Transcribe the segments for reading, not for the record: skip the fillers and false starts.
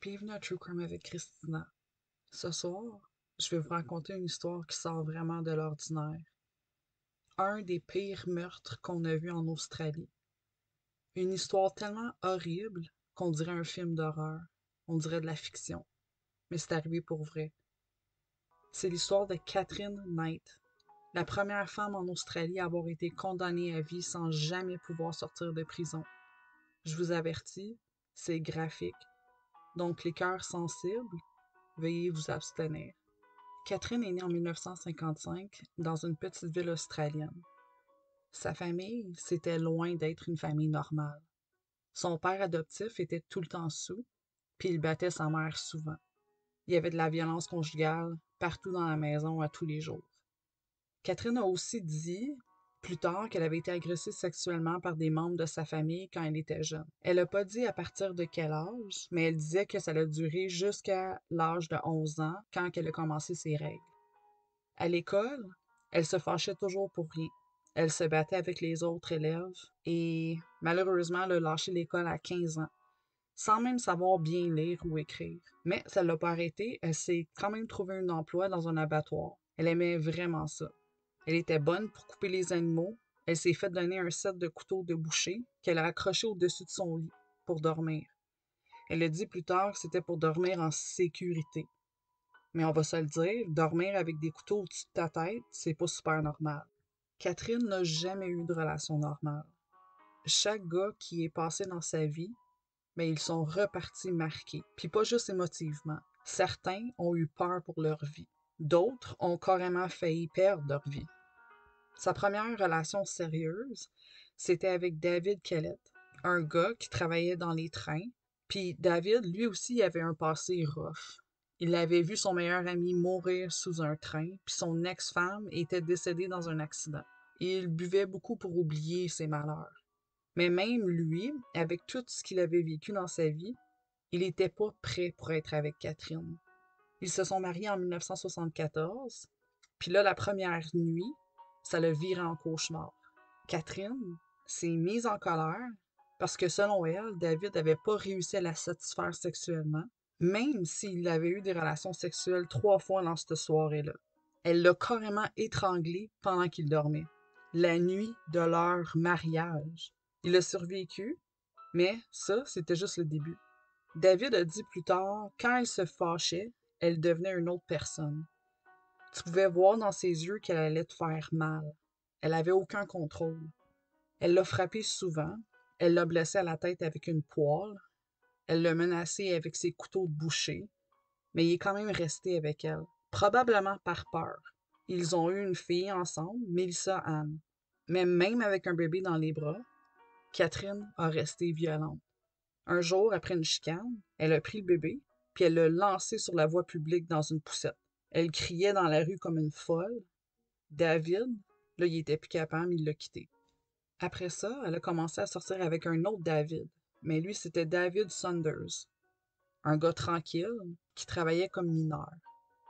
Bienvenue à True Crime avec Christina. Ce soir, je vais vous raconter une histoire qui sort vraiment de l'ordinaire. Un des pires meurtres qu'on a vu en Australie. Une histoire tellement horrible qu'on dirait un film d'horreur. On dirait de la fiction. Mais c'est arrivé pour vrai. C'est l'histoire de Catherine Knight, la première femme en Australie à avoir été condamnée à vie sans jamais pouvoir sortir de prison. Je vous avertis, c'est graphique. Donc les cœurs sensibles, veuillez vous abstenir. Catherine est née en 1955 dans une petite ville australienne. Sa famille, c'était loin d'être une famille normale. Son père adoptif était tout le temps saoul, puis il battait sa mère souvent. Il y avait de la violence conjugale partout dans la maison à tous les jours. Catherine a aussi dit plus tard qu'elle avait été agressée sexuellement par des membres de sa famille quand elle était jeune. Elle n'a pas dit à partir de quel âge, mais elle disait que ça a duré jusqu'à l'âge de 11 ans quand elle a commencé ses règles. À l'école, elle se fâchait toujours pour rien. Elle se battait avec les autres élèves et malheureusement, elle a lâché l'école à 15 ans, sans même savoir bien lire ou écrire. Mais ça ne l'a pas arrêtée, elle s'est quand même trouvé un emploi dans un abattoir. Elle aimait vraiment ça. Elle était bonne pour couper les animaux. Elle s'est fait donner un set de couteaux de boucher qu'elle a accroché au-dessus de son lit pour dormir. Elle a dit plus tard que c'était pour dormir en sécurité. Mais on va se le dire, dormir avec des couteaux au-dessus de ta tête, c'est pas super normal. Catherine n'a jamais eu de relation normale. Chaque gars qui est passé dans sa vie, mais ils sont repartis marqués. Puis pas juste émotivement. Certains ont eu peur pour leur vie. D'autres ont carrément failli perdre leur vie. Sa première relation sérieuse, c'était avec David Kellett, un gars qui travaillait dans les trains. Puis David, lui aussi, avait un passé rough. Il avait vu son meilleur ami mourir sous un train, puis son ex-femme était décédée dans un accident. Et il buvait beaucoup pour oublier ses malheurs. Mais même lui, avec tout ce qu'il avait vécu dans sa vie, il n'était pas prêt pour être avec Catherine. Ils se sont mariés en 1974, puis là, la première nuit, ça l'a viré en cauchemar. Catherine s'est mise en colère parce que selon elle, David n'avait pas réussi à la satisfaire sexuellement, même s'il avait eu des relations sexuelles 3 fois dans cette soirée-là. Elle l'a carrément étranglé pendant qu'il dormait, la nuit de leur mariage. Il a survécu, mais ça, c'était juste le début. David a dit plus tard, quand elle se fâchait, elle devenait une autre personne. Tu pouvais voir dans ses yeux qu'elle allait te faire mal. Elle avait aucun contrôle. Elle l'a frappé souvent. Elle l'a blessé à la tête avec une poêle. Elle l'a menacé avec ses couteaux de boucher. Mais il est quand même resté avec elle. Probablement par peur. Ils ont eu une fille ensemble, Melissa Ann. Mais même avec un bébé dans les bras, Catherine a resté violente. Un jour, après une chicane, elle a pris le bébé, puis elle l'a lancé sur la voie publique dans une poussette. Elle criait dans la rue comme une folle. David, là, il était plus capable, il l'a quitté. Après ça, elle a commencé à sortir avec un autre David, mais lui, c'était David Saunders, un gars tranquille qui travaillait comme mineur.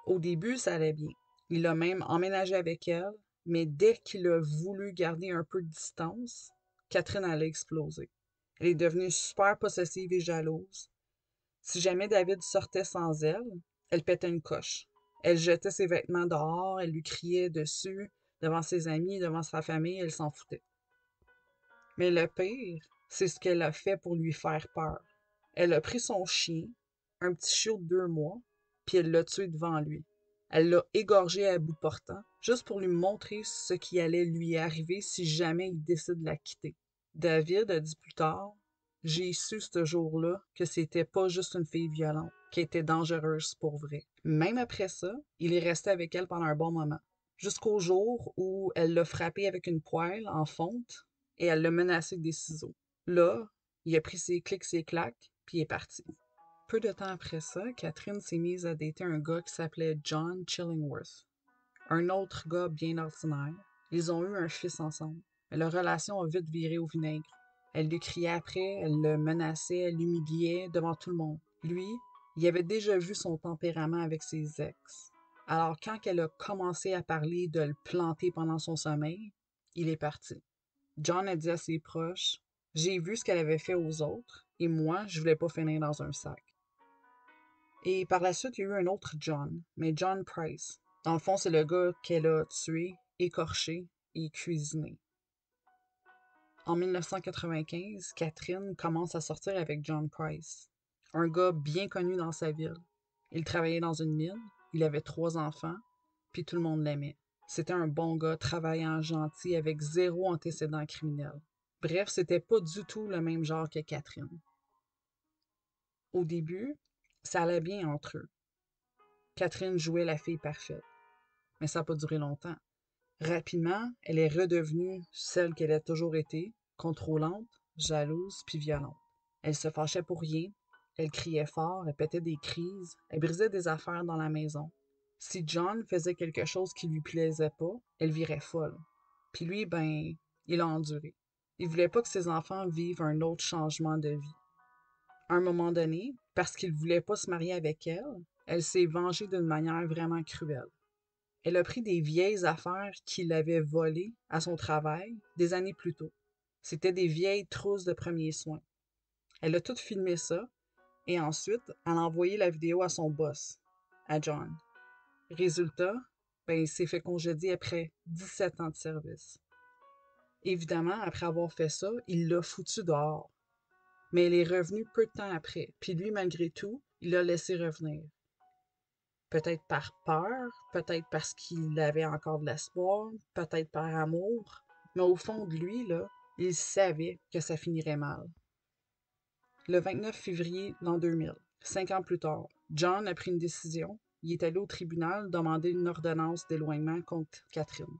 Au début, ça allait bien. Il a même emménagé avec elle, mais dès qu'il a voulu garder un peu de distance, Catherine allait exploser. Elle est devenue super possessive et jalouse. Si jamais David sortait sans elle, elle pétait une coche. Elle jetait ses vêtements dehors, elle lui criait dessus, devant ses amis, devant sa famille, elle s'en foutait. Mais le pire, c'est ce qu'elle a fait pour lui faire peur. Elle a pris son chien, un petit chiot de 2 mois, puis elle l'a tué devant lui. Elle l'a égorgé à bout portant, juste pour lui montrer ce qui allait lui arriver si jamais il décide de la quitter. David a dit plus tard, j'ai su ce jour-là que c'était pas juste une fille violente, qui était dangereuse pour vrai. Même après ça, il est resté avec elle pendant un bon moment. Jusqu'au jour où elle l'a frappé avec une poêle en fonte et elle l'a menacé avec des ciseaux. Là, il a pris ses clics, ses claques, puis il est parti. Peu de temps après ça, Catherine s'est mise à dater un gars qui s'appelait John Chillingworth. Un autre gars bien ordinaire. Ils ont eu un fils ensemble. Mais leur relation a vite viré au vinaigre. Elle lui criait après, elle le menaçait, elle l'humiliait devant tout le monde. Lui, il avait déjà vu son tempérament avec ses ex. Alors quand elle a commencé à parler de le planter pendant son sommeil, il est parti. John a dit à ses proches, j'ai vu ce qu'elle avait fait aux autres, et moi, je voulais pas finir dans un sac. Et par la suite, il y a eu un autre John, mais John Price. Dans le fond, c'est le gars qu'elle a tué, écorché et cuisiné. En 1995, Catherine commence à sortir avec John Price, un gars bien connu dans sa ville. Il travaillait dans une mine, il avait 3 enfants, puis tout le monde l'aimait. C'était un bon gars, travaillant, gentil, avec zéro antécédent criminel. Bref, c'était pas du tout le même genre que Catherine. Au début, ça allait bien entre eux. Catherine jouait la fille parfaite, mais ça n'a pas duré longtemps. Rapidement, elle est redevenue celle qu'elle a toujours été, contrôlante, jalouse puis violente. Elle se fâchait pour rien, elle criait fort, elle pétait des crises, elle brisait des affaires dans la maison. Si John faisait quelque chose qui lui plaisait pas, elle virait folle. Puis lui, ben, il a enduré. Il voulait pas que ses enfants vivent un autre changement de vie. À un moment donné, parce qu'il voulait pas se marier avec elle s'est vengée d'une manière vraiment cruelle. Elle a pris des vieilles affaires qu'il avait volées à son travail des années plus tôt. C'était des vieilles trousses de premiers soins. Elle a tout filmé ça et ensuite, elle a envoyé la vidéo à son boss, à John. Résultat, ben, il s'est fait congédier après 17 ans de service. Évidemment, après avoir fait ça, il l'a foutu dehors. Mais elle est revenue peu de temps après, puis lui, malgré tout, il l'a laissé revenir. Peut-être par peur, peut-être parce qu'il avait encore de l'espoir, peut-être par amour, mais au fond de lui, là, il savait que ça finirait mal. Le 29 février l'an 2000, 5 ans plus tard, John a pris une décision. Il est allé au tribunal demander une ordonnance d'éloignement contre Catherine.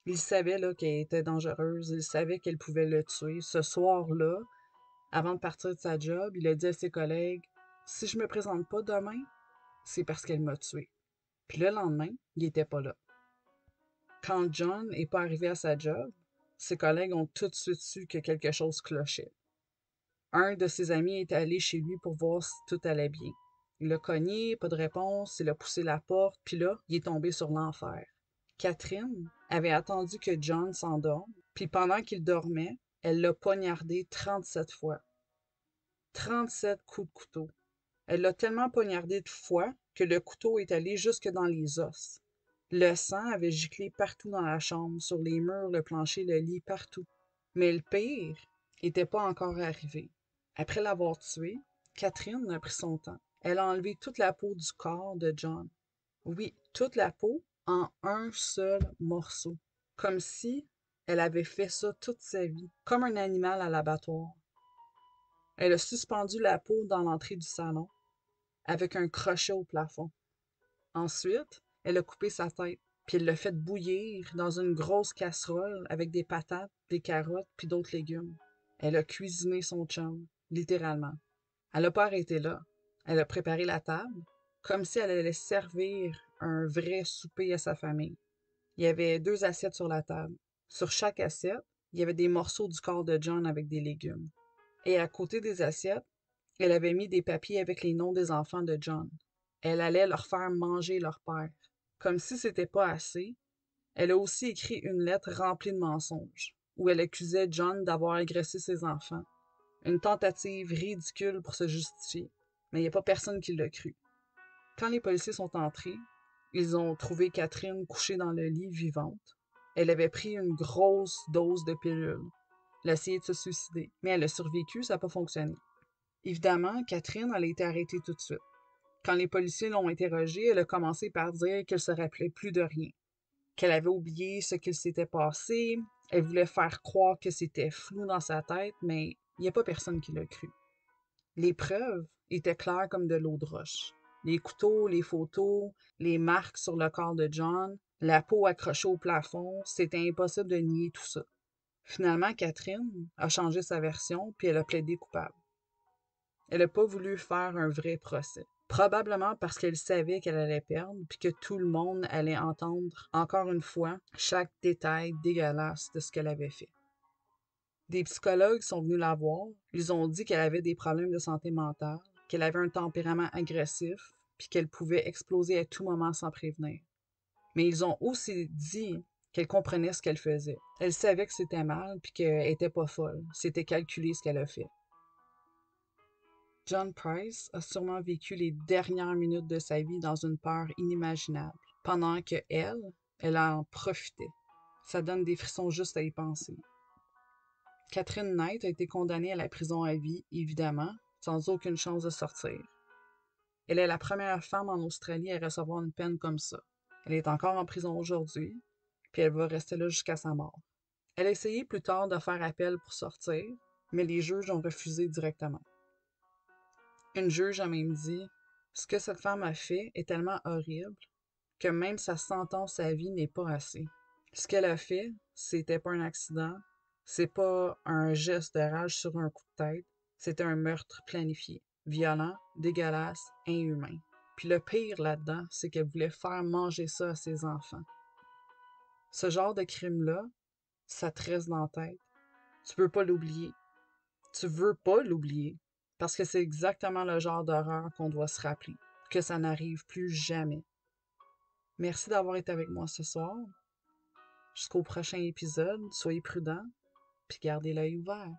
Il savait là, qu'elle était dangereuse, il savait qu'elle pouvait le tuer. Ce soir-là, avant de partir de sa job, il a dit à ses collègues, si je me présente pas demain, c'est parce qu'elle m'a tué. Puis le lendemain, il était pas là. Quand John n'est pas arrivé à sa job, ses collègues ont tout de suite su que quelque chose clochait. Un de ses amis est allé chez lui pour voir si tout allait bien. Il a cogné, pas de réponse, il a poussé la porte, puis là, il est tombé sur l'enfer. Catherine avait attendu que John s'endorme, puis pendant qu'il dormait, elle l'a poignardé 37 fois. 37 coups de couteau. Elle l'a tellement poignardé de fois que le couteau est allé jusque dans les os. Le sang avait giclé partout dans la chambre, sur les murs, le plancher, le lit, partout. Mais le pire n'était pas encore arrivé. Après l'avoir tué, Catherine a pris son temps. Elle a enlevé toute la peau du corps de John. Oui, toute la peau en un seul morceau. Comme si elle avait fait ça toute sa vie, comme un animal à l'abattoir. Elle a suspendu la peau dans l'entrée du salon, avec un crochet au plafond. Ensuite, elle a coupé sa tête, puis elle l'a fait bouillir dans une grosse casserole avec des patates, des carottes, puis d'autres légumes. Elle a cuisiné son chum, littéralement. Elle n'a pas arrêté là. Elle a préparé la table, comme si elle allait servir un vrai souper à sa famille. Il y avait 2 assiettes sur la table. Sur chaque assiette, il y avait des morceaux du corps de John avec des légumes. Et à côté des assiettes, elle avait mis des papiers avec les noms des enfants de John. Elle allait leur faire manger leur père. Comme si c'était pas assez, elle a aussi écrit une lettre remplie de mensonges, où elle accusait John d'avoir agressé ses enfants. Une tentative ridicule pour se justifier, mais il n'y a pas personne qui l'a cru. Quand les policiers sont entrés, ils ont trouvé Catherine couchée dans le lit vivante. Elle avait pris une grosse dose de pilules. Elle a essayé de se suicider, mais elle a survécu, ça n'a pas fonctionné. Évidemment, Catherine, elle a été arrêtée tout de suite. Quand les policiers l'ont interrogée, elle a commencé par dire qu'elle se rappelait plus de rien, qu'elle avait oublié ce qu'il s'était passé. Elle voulait faire croire que c'était flou dans sa tête, mais il n'y a pas personne qui l'a cru. Les preuves étaient claires comme de l'eau de roche. Les couteaux, les photos, les marques sur le corps de John, la peau accrochée au plafond, c'était impossible de nier tout ça. Finalement, Catherine a changé sa version puis elle a plaidé coupable. Elle n'a pas voulu faire un vrai procès. Probablement parce qu'elle savait qu'elle allait perdre puis que tout le monde allait entendre, encore une fois, chaque détail dégueulasse de ce qu'elle avait fait. Des psychologues sont venus la voir. Ils ont dit qu'elle avait des problèmes de santé mentale, qu'elle avait un tempérament agressif puis qu'elle pouvait exploser à tout moment sans prévenir. Mais ils ont aussi dit qu'elle comprenait ce qu'elle faisait. Elle savait que c'était mal puis qu'elle était pas folle. C'était calculé ce qu'elle a fait. John Price a sûrement vécu les dernières minutes de sa vie dans une peur inimaginable, pendant que elle en profitait. Ça donne des frissons juste à y penser. Catherine Knight a été condamnée à la prison à vie, évidemment, sans aucune chance de sortir. Elle est la première femme en Australie à recevoir une peine comme ça. Elle est encore en prison aujourd'hui, puis elle va rester là jusqu'à sa mort. Elle a essayé plus tard de faire appel pour sortir, mais les juges ont refusé directement. Une juge a même dit: ce que cette femme a fait est tellement horrible que même sa sentence à vie n'est pas assez. Ce qu'elle a fait, c'était pas un accident, c'est pas un geste de rage sur un coup de tête, c'était un meurtre planifié, violent, dégueulasse, inhumain. Puis le pire là-dedans, c'est qu'elle voulait faire manger ça à ses enfants. Ce genre de crime-là, ça te reste dans la tête. Tu peux pas l'oublier. Tu veux pas l'oublier. Parce que c'est exactement le genre d'horreur qu'on doit se rappeler. Que ça n'arrive plus jamais. Merci d'avoir été avec moi ce soir. Jusqu'au prochain épisode, soyez prudents, puis gardez l'œil ouvert.